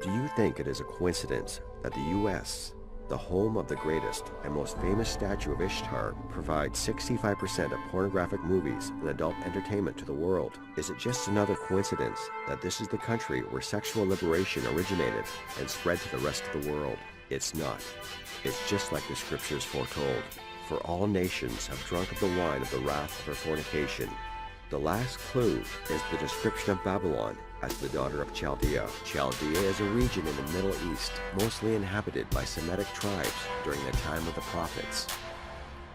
Do you think it is a coincidence that the U.S., the home of the greatest and most famous statue of Ishtar, provides 65% of pornographic movies and adult entertainment to the world? Is it just another coincidence that this is the country where sexual liberation originated and spread to the rest of the world? It's not. It's just like the scriptures foretold. For all nations have drunk of the wine of the wrath of her fornication. The last clue is the description of Babylon as the daughter of Chaldea. Chaldea is a region in the Middle East, mostly inhabited by Semitic tribes during the time of the prophets.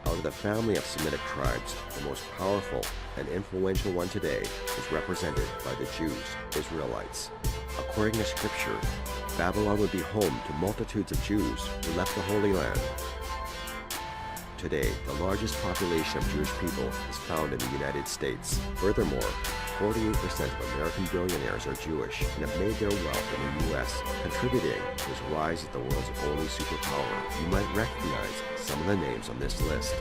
Out of the family of Semitic tribes, the most powerful and influential one today is represented by the Jews, Israelites. According to Scripture, Babylon would be home to multitudes of Jews who left the Holy Land. Today, the largest population of Jewish people is found in the United States. Furthermore, 48% of American billionaires are Jewish and have made their wealth in the U.S., contributing to its rise as the world's only superpower. You might recognize some of the names on this list.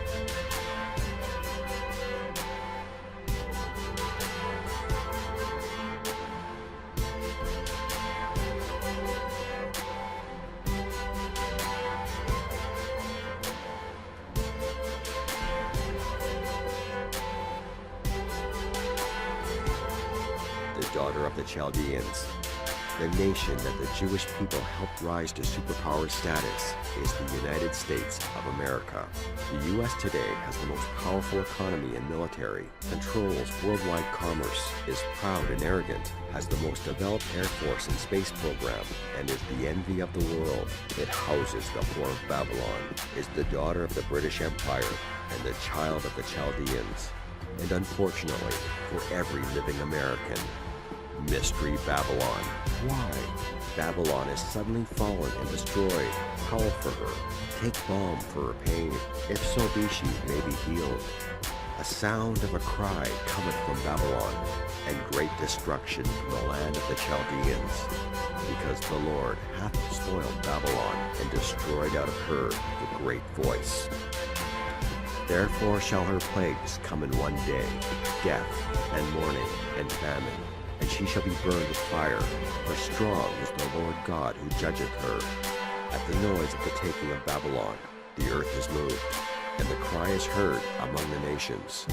Daughter of the Chaldeans. The nation that the Jewish people helped rise to superpower status is the United States of America. The U.S. today has the most powerful economy and military, controls worldwide commerce, is proud and arrogant, has the most developed air force and space program, and is the envy of the world. It houses the whore of Babylon, is the daughter of the British Empire, and the child of the Chaldeans. And unfortunately, for every living American, Mystery Babylon. Why? Babylon is suddenly fallen and destroyed. Howl for her. Take balm for her pain. If so be she may be healed. A sound of a cry cometh from Babylon, and great destruction from the land of the Chaldeans. Because the Lord hath spoiled Babylon, and destroyed out of her the great voice. Therefore shall her plagues come in one day, death, and mourning, and famine. And she shall be burned with fire, for strong is the Lord God who judgeth her. At the noise of the taking of Babylon, the earth is moved, and the cry is heard among the nations.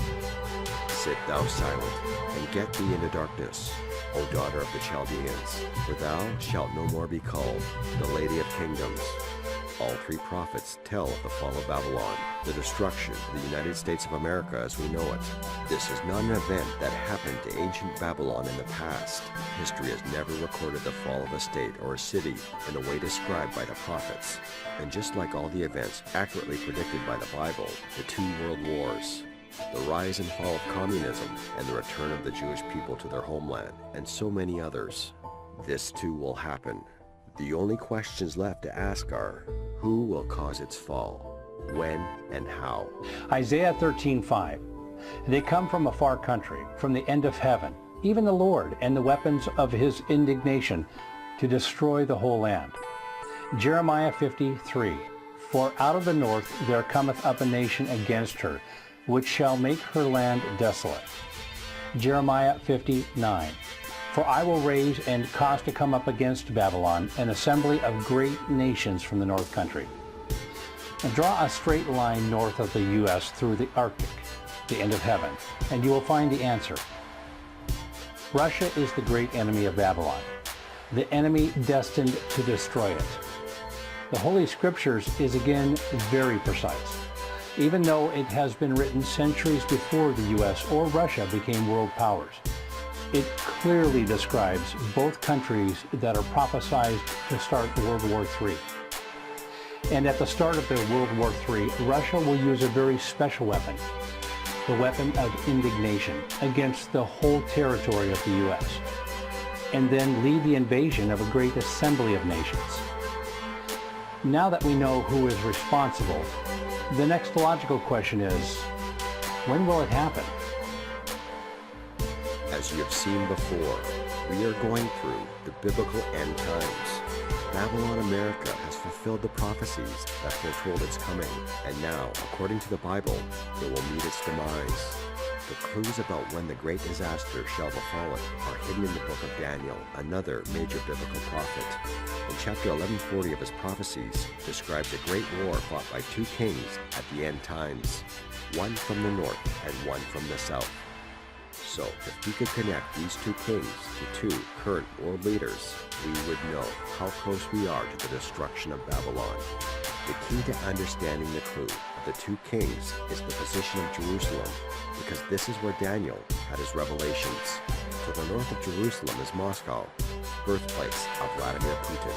Sit thou silent, and get thee into darkness, O daughter of the Chaldeans, for thou shalt no more be called the Lady of Kingdoms. All three prophets tell of the fall of Babylon, the destruction of the United States of America as we know it. This is not an event that happened to ancient Babylon in the past. History has never recorded the fall of a state or a city in the way described by the prophets. And just like all the events accurately predicted by the Bible, the two world wars, the rise and fall of communism, and the return of the Jewish people to their homeland, and so many others, this too will happen. The only questions left to ask are, who will cause its fall, when, and how? Isaiah 13:5. They come from a far country, from the end of heaven, even the Lord, and the weapons of his indignation, to destroy the whole land. Jeremiah 50:3. For out of the north there cometh up a nation against her, which shall make her land desolate. Jeremiah 50:9. For I will raise and cause to come up against Babylon an assembly of great nations from the north country. And draw a straight line north of the U.S. through the Arctic, the end of heaven, and you will find the answer. Russia is the great enemy of Babylon, the enemy destined to destroy it. The Holy Scriptures is again very precise. Even though it has been written centuries before the U.S. or Russia became world powers, it clearly describes both countries that are prophesied to start World War III. And at the start of their World War III, Russia will use a very special weapon, the weapon of indignation, against the whole territory of the U.S., and then lead the invasion of a great assembly of nations. Now that we know who is responsible, the next logical question is, when will it happen? As you have seen before, we are going through the biblical end times. Babylon America has fulfilled the prophecies that foretold its coming, and now, according to the Bible, it will meet its demise. The clues about when the great disaster shall befall it are hidden in the book of Daniel, another major biblical prophet. In chapter 1140 of his prophecies, describes a great war fought by two kings at the end times, one from the north and one from the south. So, if we could connect these two kings to two current world leaders, we would know how close we are to the destruction of Babylon. The key to understanding the clue of the two kings is the position of Jerusalem, because this is where Daniel had his revelations. To the north of Jerusalem is Moscow, birthplace of Vladimir Putin.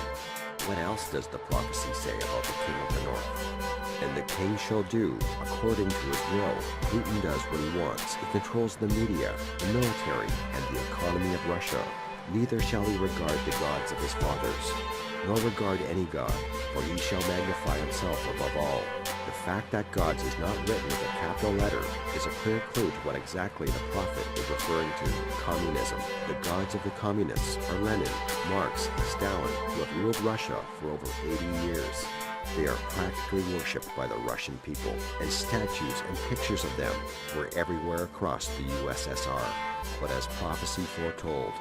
What else does the prophecy say about the king of the north? And the king shall do according to his will. Putin does what he wants. He controls the media, the military, and the economy of Russia. Neither shall he regard the gods of his fathers, nor regard any god, for he shall magnify himself above all. The fact that gods is not written with a capital letter is a clear clue to what exactly the prophet is referring to: communism. The gods of the communists are Lenin, Marx, Stalin, who have ruled Russia for over 80 years. They are practically worshipped by the Russian people, and statues and pictures of them were everywhere across the USSR. But as prophecy foretold,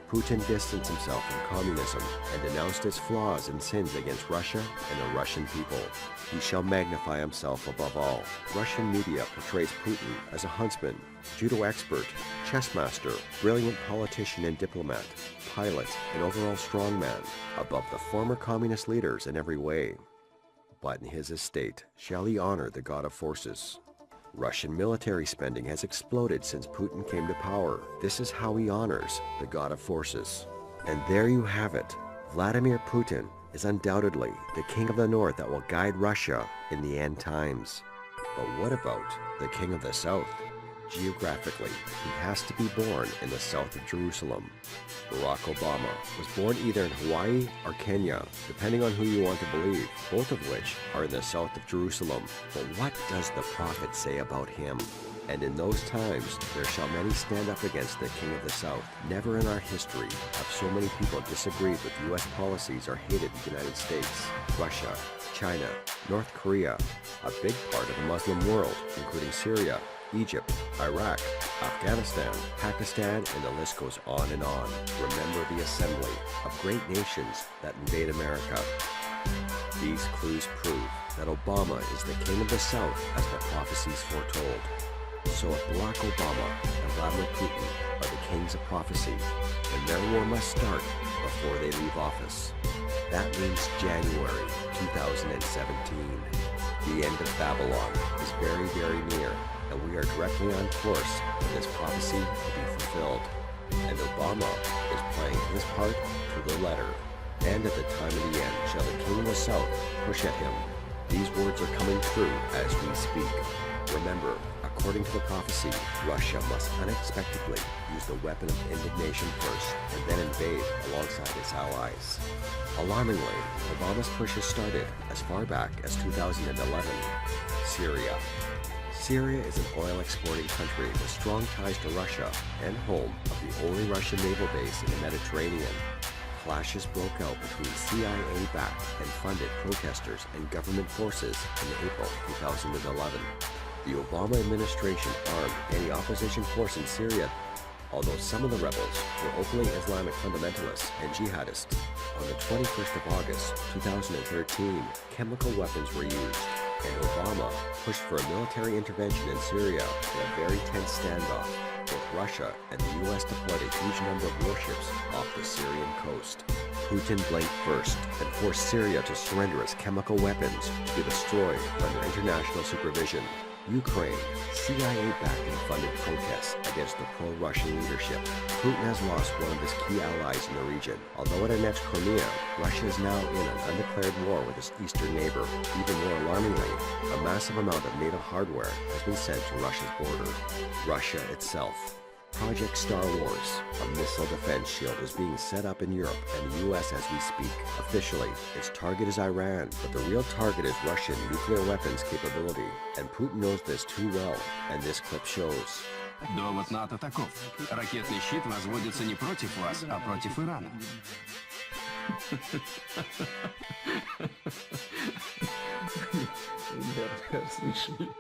Putin distanced himself from communism and denounced its flaws and sins against Russia and the Russian people. He shall magnify himself above all. Russian media portrays Putin as a huntsman, judo expert, chess master, brilliant politician and diplomat, pilot, and overall strongman, above the former communist leaders in every way. But in his estate shall he honor the God of forces. Russian military spending has exploded since Putin came to power. This is how he honors the God of forces. And there you have it. Vladimir Putin is undoubtedly the king of the north that will guide Russia in the end times. But what about the king of the south? Geographically, he has to be born in the south of Jerusalem. Barack Obama was born either in Hawaii or Kenya, depending on who you want to believe, both of which are in the south of Jerusalem. But what does the prophet say about him? And in those times, there shall many stand up against the king of the south. Never in our history have so many people disagreed with U.S. policies or hated the United States, Russia, China, North Korea, a big part of the Muslim world, including Syria, Egypt, Iraq, Afghanistan, Pakistan, and the list goes on and on. Remember the assembly of great nations that invade America. These clues prove that Obama is the king of the South as the prophecies foretold. So if Barack Obama and Vladimir Putin are the kings of prophecy, then their war must start before they leave office. That means January 2017. The end of Babylon is very, very near, and we are directly on course for this prophecy to be fulfilled. And Obama is playing his part to the letter. And at the time of the end shall the king of the south push at him. These words are coming true as we speak. Remember, according to the prophecy, Russia must unexpectedly use the weapon of indignation first and then invade alongside its allies. Alarmingly, Obama's push has started as far back as 2011. Syria. Syria is an oil-exporting country with strong ties to Russia and home of the only Russian naval base in the Mediterranean. Clashes broke out between CIA-backed and funded protesters and government forces in April 2011. The Obama administration armed any opposition force in Syria, although some of the rebels were openly Islamic fundamentalists and jihadists. On the 21st of August 2013, chemical weapons were used, and Obama pushed for a military intervention in Syria in a very tense standoff. Both Russia and the U.S. deployed a huge number of warships off the Syrian coast. Putin blinked first and forced Syria to surrender its chemical weapons to be destroyed under international supervision. Ukraine, CIA-backed and funded protests against the pro-Russian leadership. Putin has lost one of his key allies in the region. Although it annexed Crimea, Russia is now in an undeclared war with its eastern neighbor. Even more alarmingly, a massive amount of NATO hardware has been sent to Russia's border. Russia itself. Project Star Wars, a missile defense shield, is being set up in Europe and the US as we speak. Officially, its target is Iran, but the real target is Russian nuclear weapons capability. And Putin knows this too well, and this clip shows. Довод НАТО таков. Ракетный щит возводится не против вас, а против Ирана. Ребята, слышали?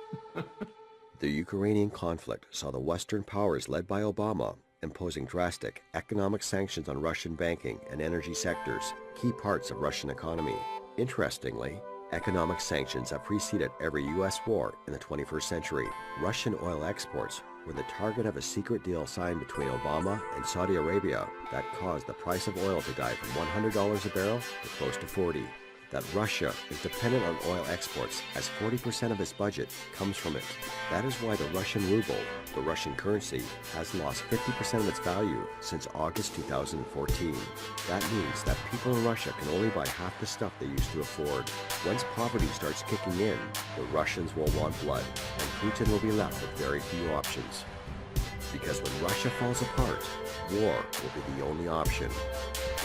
The Ukrainian conflict saw the Western powers led by Obama imposing drastic economic sanctions on Russian banking and energy sectors, key parts of Russian economy. Interestingly, economic sanctions have preceded every U.S. war in the 21st century. Russian oil exports were the target of a secret deal signed between Obama and Saudi Arabia that caused the price of oil to dive from $100 a barrel to close to $40. That Russia is dependent on oil exports as 40% of its budget comes from it. That is why the Russian ruble, the Russian currency, has lost 50% of its value since August 2014. That means that people in Russia can only buy half the stuff they used to afford. Once poverty starts kicking in, the Russians will want blood, and Putin will be left with very few options. Because when Russia falls apart, war will be the only option.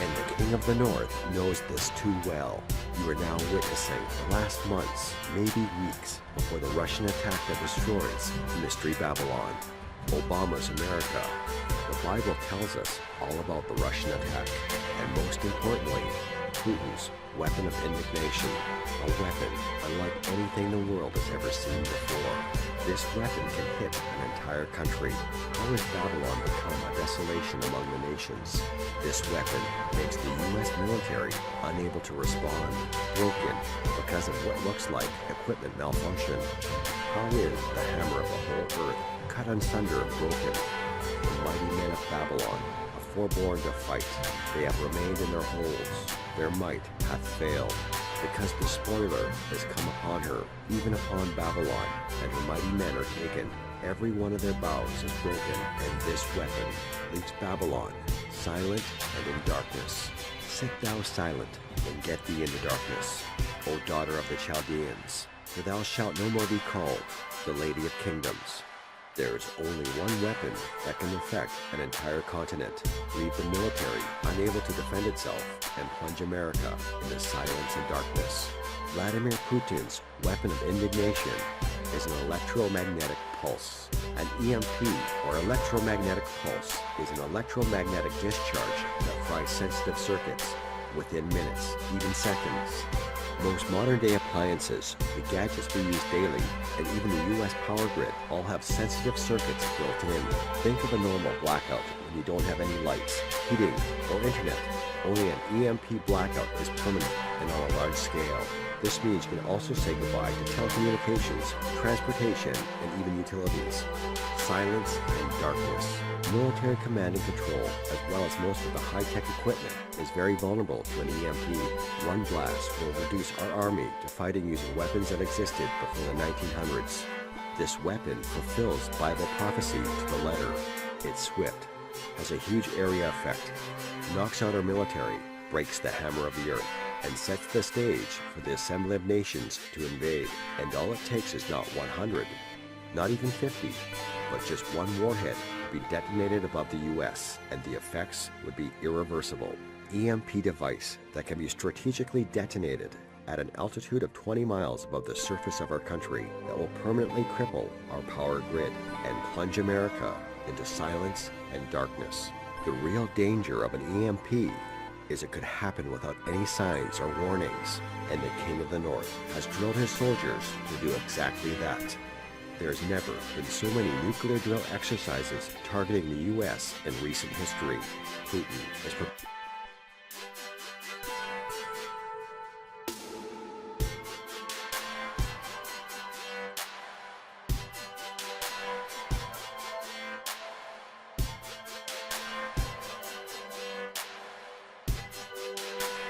And the King of the North knows this too well. You are now witnessing the last months, maybe weeks, before the Russian attack that destroys Mystery Babylon, Obama's America. The Bible tells us all about the Russian attack, and most importantly, Putin's weapon of indignation, a weapon unlike anything the world has ever seen before. This weapon can hit an entire country. How has Babylon become a desolation among the nations? This weapon makes the U.S. military unable to respond, broken because of what looks like equipment malfunction. How is the hammer of the whole earth cut asunder and broken? The mighty men of Babylon have forborne to fight. They have remained in their holes. Their might hath failed, because the spoiler has come upon her, even upon Babylon, and her mighty men are taken. Every one of their bows is broken, and this weapon leaves Babylon silent and in darkness. Sit thou silent, and get thee into darkness, O daughter of the Chaldeans, for thou shalt no more be called the Lady of Kingdoms. There is only one weapon that can affect an entire continent, leave the military unable to defend itself, and plunge America into silence and darkness. Vladimir Putin's weapon of indignation is an electromagnetic pulse. An EMP, or electromagnetic pulse, is an electromagnetic discharge that fries sensitive circuits within minutes, even seconds. Most modern-day appliances, the gadgets we use daily, and even the U.S. power grid all have sensitive circuits built in. Think of a normal blackout when you don't have any lights, heating, or internet. Only an EMP blackout is permanent and on a large scale. This means you can also say goodbye to telecommunications, transportation, and even utilities. Silence and darkness. Military command and control, as well as most of the high-tech equipment, is very vulnerable to an EMP. One blast will reduce our army to fighting using weapons that existed before the 1900s. This weapon fulfills Bible prophecy to the letter. It's swift, has a huge area effect, knocks out our military, breaks the hammer of the earth, and sets the stage for the assembly of nations to invade. And all it takes is not 100, not even 50, but just one warhead would be detonated above the U.S., and the effects would be irreversible. EMP device that can be strategically detonated at an altitude of 20 miles above the surface of our country that will permanently cripple our power grid and plunge America into silence and darkness. The real danger of an EMP is it could happen without any signs or warnings, and the King of the North has drilled his soldiers to do exactly that. There has never been so many nuclear drill exercises targeting the U.S. in recent history. Putin is